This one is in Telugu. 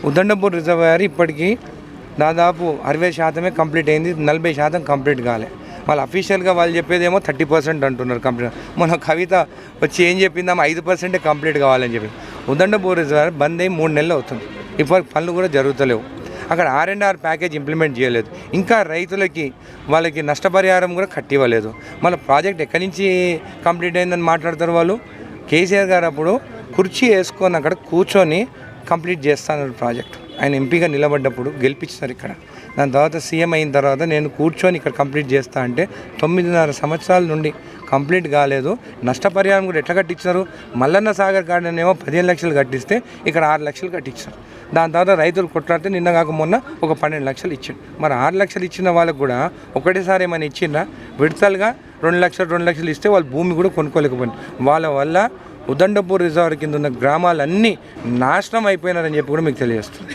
ఉదండపూర్ రిజర్వాయర్ ఇప్పటికీ దాదాపు 60% కంప్లీట్ అయింది, 40% కంప్లీట్ కాలే. వాళ్ళు అఫీషియల్గా వాళ్ళు చెప్పేదేమో 30% అంటున్నారు కంప్లీట్. మన కవిత వచ్చి ఏం చెప్పిందామో 5% కంప్లీట్ కావాలని చెప్పి. ఉదండపూర్ రిజర్వాయర్ బంద్ అయ్యి 3 నెలలు అవుతుంది, ఇప్పటికి పనులు కూడా జరుగుతలేవు. అక్కడ R&R ప్యాకేజ్ ఇంప్లిమెంట్ చేయలేదు, ఇంకా రైతులకి వాళ్ళకి నష్టపరిహారం కూడా కట్టివ్వలేదు. మళ్ళీ ప్రాజెక్ట్ ఎక్కడి నుంచి కంప్లీట్ అయిందని మాట్లాడతారు వాళ్ళు. కేసీఆర్ గారు అప్పుడు కుర్చీ వేసుకొని అక్కడ కూర్చొని కంప్లీట్ చేస్తాను ప్రాజెక్ట్. ఆయన ఎంపీగా నిలబడ్డప్పుడు గెలిపించారు ఇక్కడ. దాని తర్వాత సీఎం అయిన తర్వాత నేను కూర్చొని ఇక్కడ కంప్లీట్ చేస్తా అంటే 9.5 సంవత్సరాల నుండి కంప్లీట్ కాలేదు. నష్టపరిహారం కూడా ఎట్లా కట్టించారు? మల్లన్న సాగర్ గార్డెన్ ఏమో 15 లక్షలు కట్టిస్తే ఇక్కడ 6 లక్షలు కట్టించారు. దాని తర్వాత రైతులు కొట్లాడితే నిన్న కాక మొన్న ఒక 12 లక్షలు ఇచ్చాడు. మరి 6 లక్షలు ఇచ్చిన వాళ్ళకు కూడా ఒకటేసారి ఏమైనా ఇచ్చిండ్రా? విడతలుగా 2 లక్షలు ఇస్తే వాళ్ళు భూమి కూడా కొనుక్కోలేకపోయింది. వాళ్ళ వల్ల ఉదండపూర్ రిజర్వాయర్ కింద ఉన్న గ్రామాలన్నీ నాశనం అయిపోయినారని చెప్పి కూడా మీకు తెలియజేస్తుంది.